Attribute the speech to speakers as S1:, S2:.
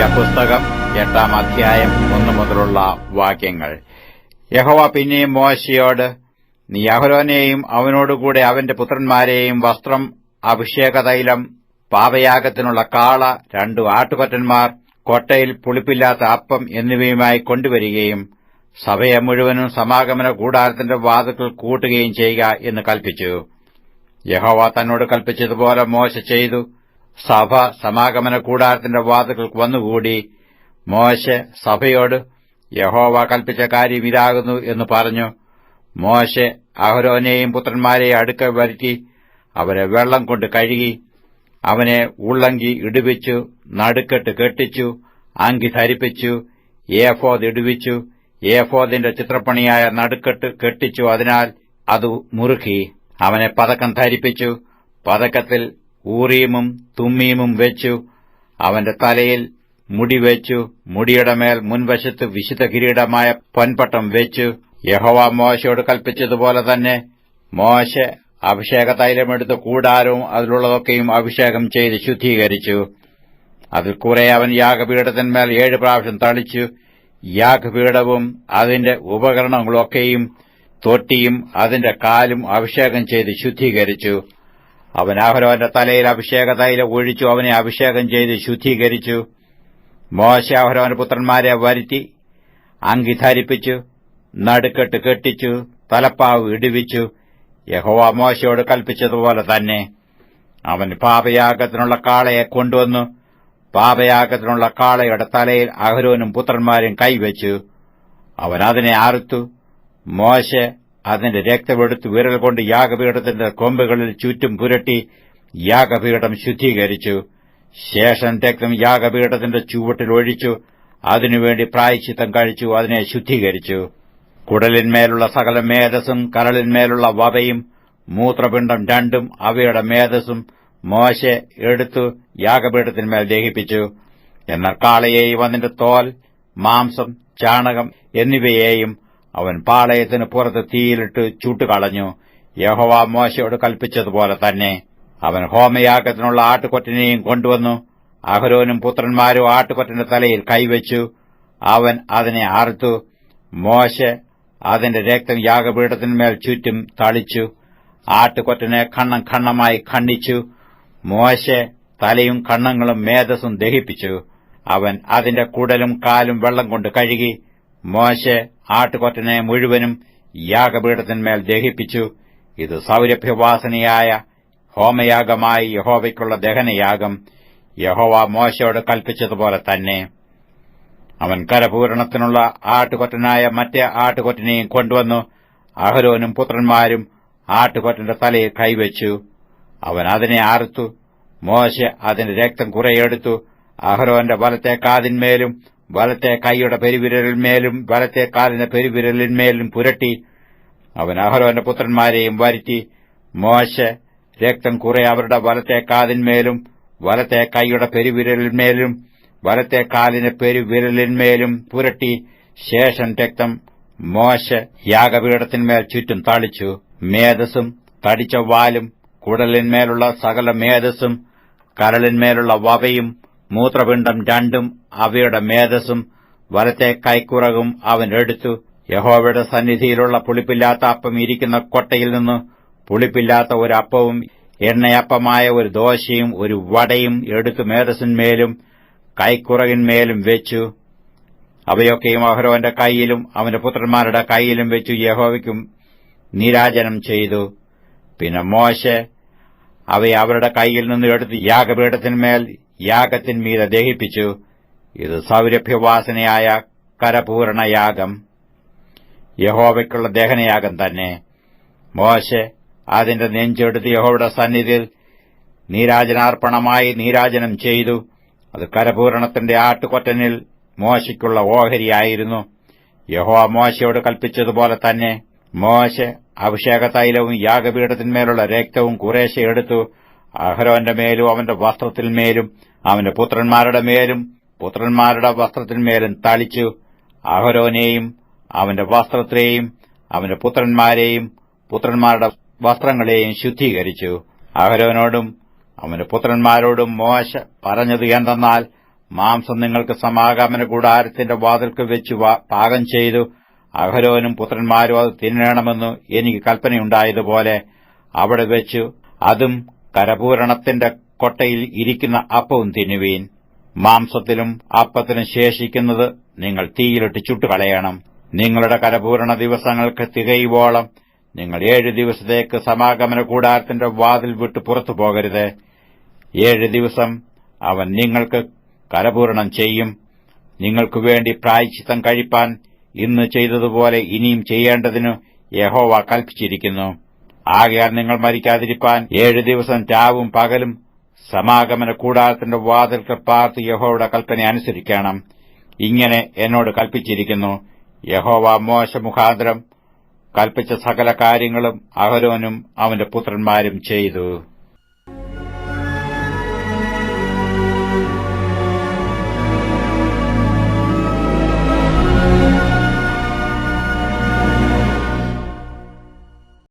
S1: പുസ്തകം 8-ാം അധ്യായം 1 മുതലുള്ള വാക്യങ്ങൾ. യഹോവ പിന്നെയും മോശെയോട്, നീ അഹരോനെയും അവനോടുകൂടെ അവന്റെ പുത്രന്മാരെയും വസ്ത്രം, അഭിഷേകതൈലം, പാപയാഗത്തിനുള്ള കാള, 2 ആട്ടുകൊറ്റന്മാർ, കൊട്ടയിൽ പുളിപ്പില്ലാത്ത അപ്പം എന്നിവയുമായി കൊണ്ടുവരികയും സഭയെ മുഴുവനും സമാഗമന കൂടാരത്തിന്റെ വാതിൽക്കൽ കൂട്ടുകയും ചെയ്യുക എന്ന് കൽപ്പിച്ചു. യഹോവ തന്നോട് കൽപ്പിച്ചതുപോലെ മോശെ ചെയ്തു. സഭ സമാഗമന കൂടാരത്തിന്റെ വാതിൽക്കൽ വന്നുകൂടി. മോശെ സഭയോട്, യഹോവ കൽപ്പിച്ച കാര്യം ഇതാകുന്നു എന്ന് പറഞ്ഞു. മോശെ അഹരോനെയും പുത്രന്മാരെയും അടുക്കൽ വരുത്തി അവരെ വെള്ളം കൊണ്ട് കഴുകി. അവനെ ഉള്ളങ്കി ഇടുവിച്ചു, നടുക്കെട്ട് കെട്ടിച്ചു, അങ്കി ധരിപ്പിച്ചു, ഏഫോദ് ഇടുവിച്ചു. ഏഫോദിന്റെ ചിത്രപ്പണിയായ നടുക്കെട്ട് കെട്ടിച്ചു, അതിനാൽ അത് മുറുക്കി. അവനെ പതക്കം ധരിപ്പിച്ചു. പതക്കത്തിൽ ഊറീമും തുമ്മീമും വെച്ചു. അവന്റെ തലയിൽ മുടി വെച്ചു. മുടിയുടെ മേൽ മുൻവശത്ത് വിശുദ്ധ കിരീടമായ പൊൻപട്ടം വെച്ചു. യഹോവ മോശയോട് കൽപ്പിച്ചതുപോലെ തന്നെ മോശെ അഭിഷേക തൈലമെടുത്ത് കൂടാരവും അതിലുള്ളതൊക്കെയും അഭിഷേകം ചെയ്ത് ശുദ്ധീകരിച്ചു. അതിൽ കുറെ അവൻ യാഗപീഠത്തിന്മേൽ 7 പ്രാവശ്യം തളിച്ചു. യാഗപീഠവും അതിന്റെ ഉപകരണങ്ങളൊക്കെയും തൊട്ടിയും അതിന്റെ കാലും അഭിഷേകം ചെയ്ത് ശുദ്ധീകരിച്ചു. അവൻ അഹരോന്റെ തലയിൽ അഭിഷേക തൈലം ഒഴിച്ചു അവനെ അഭിഷേകം ചെയ്ത് ശുദ്ധീകരിച്ചു. മോശെ അഹരോന്റെ പുത്രന്മാരെ വരുത്തി അങ്കി ധരിപ്പിച്ചു, നടുക്കെട്ട് കെട്ടിച്ചു, തലപ്പാവ് ഇടുവിച്ചു. യഹോവ മോശയോട് കൽപ്പിച്ചതുപോലെ തന്നെ അവൻ പാപയാഗത്തിനുള്ള കാളയെ കൊണ്ടുവന്നു. പാപയാഗത്തിനുള്ള കാളയുടെ തലയിൽ അഹരോനും പുത്രന്മാരും കൈവച്ചു. അവൻ അതിനെ അറുത്തു. മോശെ അതിന്റെ രക്തമെടുത്ത് വിരൽ കൊണ്ട് യാഗപീഠത്തിന്റെ കൊമ്പുകളിൽ ചുറ്റും പുരട്ടി യാഗപീഠം ശുദ്ധീകരിച്ചു. ശേഷം രക്തം യാഗപീഠത്തിന്റെ ചുവട്ടിൽ ഒഴിച്ചു. അതിനുവേണ്ടി പ്രായശ്ചിത്തം കഴിച്ചു അതിനെ ശുദ്ധീകരിച്ചു. കുടലിന്മേലുള്ള സകല മേധസ്സും കരളിന്മേലുള്ള വവയും മൂത്രപിണ്ഡം 2 അവയുടെ മേധസ്സും മോശെ എടുത്തു യാഗപീഠത്തിന്മേൽ ദഹിപ്പിച്ചു. എന്നാൽ കാളയെയും അതിന്റെ തോൽ, മാംസം, ചാണകം എന്നിവയെയും അവൻ പാളയത്തിന് പുറത്ത് തീയിലിട്ട് ചുട്ടുകളഞ്ഞു. യഹോവ മോശയോട് കൽപ്പിച്ചതുപോലെ തന്നെ അവൻ ഹോമയാഗത്തിനുള്ള ആട്ടുകൊറ്റനെയും കൊണ്ടുവന്നു. അഹരോനും പുത്രന്മാരും ആട്ടുകൊറ്റന്റെ തലയിൽ കൈവച്ചു. അവൻ അതിനെ അറുത്തു. മോശെ അതിന്റെ രക്തം യാഗപീഠത്തിന്മേൽ ചുറ്റും തളിച്ചു. ആട്ടുകൊറ്റനെ ഖണ്ണം ഖണ്ണമായി ഖണ്ഡിച്ചു. മോശെ തലയും കണ്ണങ്ങളും മേധസ്സും ദഹിപ്പിച്ചു. അവൻ അതിന്റെ കുടലും കാലും വെള്ളം കൊണ്ട് കഴുകി. മോശെ ആട്ടുകൊറ്റനെ മുഴുവനും യാഗപീഠത്തിന്മേൽ ദഹിപ്പിച്ചു. ഇത് സൗരഭ്യവാസനയായ ഹോമയാഗമായി യഹോവയ്ക്കുള്ള ദഹനയാഗം. യഹോവ മോശയോട് കൽപ്പിച്ചതുപോലെ തന്നെ അവൻ കരപൂരണത്തിനുള്ള ആട്ടുകൊറ്റനായ മറ്റേ ആട്ടുകൊറ്റനെയും കൊണ്ടുവന്നു. അഹരോനും പുത്രന്മാരും ആട്ടുകൊറ്റന്റെ തലയിൽ കൈവച്ചു. അവൻ അതിനെ അറുത്തു. മോശെ അതിന്റെ രക്തം കുറെയെടുത്തു. അഹരോന്റെ വലത്തെ കാതിന്മേലും വലത്തെ കൈയുടെ പെരുവിരലിന്മേലും വലത്തെ കാലിന്റെ പെരുവിരലിന്മേലും പുരട്ടി. അവൻ അഹരോന്റെ പുത്രന്മാരെയും വരുത്തി. മോശെ രക്തം കുറെ അവരുടെ വലത്തെ കാതിന്മേലും വലത്തെ കൈയുടെ പെരുവിരലിന്മേലും വലത്തെ കാലിന്റെ പെരുവിരലിന്മേലും പുരട്ടി. ശേഷം രക്തം മോശെ യാഗപീഠത്തിന്മേൽ ചുറ്റും തളിച്ചു. മേധസ്സും തടിച്ച വാലും കുടലിന്മേലുള്ള സകല മേധസ്സും കരളിന്മേലുള്ള വവയും മൂത്രപിണ്ഡം 2 അവയുടെ മേധസ്സും വലത്തെ കൈക്കുറകും അവൻ എടുത്തു. യഹോവയുടെ സന്നിധിയിലുള്ള പുളിപ്പില്ലാത്ത അപ്പം ഇരിക്കുന്ന കൊട്ടയിൽ നിന്ന് പുളിപ്പില്ലാത്ത ഒരു അപ്പവും എണ്ണയപ്പമായ ഒരു ദോശയും ഒരു വടയും എടുത്തു മേധസ്സിന്മേലും കൈക്കുറകിന്മേലും വെച്ചു. അവയൊക്കെയും അഹരോന്റെ കൈയിലും അവന്റെ പുത്രന്മാരുടെ കൈയിലും വെച്ചു യഹോവയ്ക്കും നീരാജനം ചെയ്തു. പിന്നെ മോശെ അവയെ അവരുടെ കൈയിൽ നിന്ന് എടുത്ത് യാഗപീഠത്തിന്മേൽ യാഗത്തിന്മീതെ ദഹിപ്പിച്ചു. ഇത് സൗരഭ്യവാസനയായ കരപൂരണയാഗം, യഹോവയ്ക്കുള്ള ദഹനയാഗം തന്നെ. മോശെ അതിന്റെ നെഞ്ചെടുത്ത് യഹോവയുടെ സന്നിധിയിൽ നീരാജനാർപ്പണമായി നീരാജനം ചെയ്തു. അത് കരപൂരണത്തിന്റെ ആട്ടുകൊറ്റനിൽ മോശയ്ക്കുള്ള ഓഹരിയായിരുന്നു. യഹോവ മോശയോട് കൽപ്പിച്ചതുപോലെ തന്നെ മോശെ അഭിഷേക തൈലവും യാഗപീഠത്തിന്മേലുള്ള രക്തവും കുറേശ്ശെ എടുത്തു. അഹരോന്റെ മേലും അവന്റെ വസ്ത്രത്തിന്മേലും അവന്റെ പുത്രന്മാരുടെ മേലും പുത്രന്മാരുടെ വസ്ത്രത്തിന്മേലും തളിച്ചു. അഹരോനെയും അവന്റെ വസ്ത്രത്തെയും അവന്റെ പുത്രന്മാരെയും പുത്രന്മാരുടെ വസ്ത്രങ്ങളെയും ശുദ്ധീകരിച്ചു. അഹരോനോടും അവന്റെ പുത്രന്മാരോടും മോശെ പറഞ്ഞത് എന്തെന്നാൽ, മാംസം നിങ്ങൾക്ക് സമാഗമന കൂടാരത്തിന്റെ വാതിൽക്ക് വെച്ച് പാകം ചെയ്തു അഹരോനും പുത്രന്മാരും അത് തിന്നണമെന്നു എനിക്ക് കൽപ്പനയുണ്ടായതുപോലെ അവിടെ വെച്ച് അതും കരപൂരണത്തിന്റെ കൊട്ടയിൽ ഇരിക്കുന്ന അപ്പവും തിന്നുവീൻ. മാംസത്തിലും അപ്പത്തിനും ശേഷിക്കുന്നത് നിങ്ങൾ തീയിലിട്ട് ചുട്ടുകളയണം. നിങ്ങളുടെ കരപൂരണ ദിവസങ്ങൾക്ക് തികയുവോളം നിങ്ങൾ 7 ദിവസത്തേക്ക് സമാഗമന കൂടാരത്തിന്റെ വാതിൽ വിട്ട് പുറത്തു പോകരുത്. 7 ദിവസം അവൻ നിങ്ങൾക്ക് കരപൂരണം ചെയ്യും. നിങ്ങൾക്കു വേണ്ടി പ്രായശ്ചിത്തം കഴിപ്പാൻ ഇന്ന് ചെയ്തതുപോലെ ഇനിയും ചെയ്യേണ്ടതിനു യഹോവ കൽപ്പിച്ചിരിക്കുന്നു. ആകയാൽ നിങ്ങൾ മരിക്കാതിരിപ്പാൻ 7 ദിവസം രാവും പകലും സമാഗമന കൂടാരത്തിന്റെ വാതിൽക്ക് പാർത്ത് യഹോവയുടെ കൽപ്പന അനുസരിക്കണം. ഇങ്ങനെ എന്നോട് കൽപ്പിച്ചിരിക്കുന്നു. യഹോവ മോശെ മുഖാന്തരം കൽപ്പിച്ച സകല കാര്യങ്ങളും അഹരോനും അവന്റെ പുത്രന്മാരും ചെയ്തു.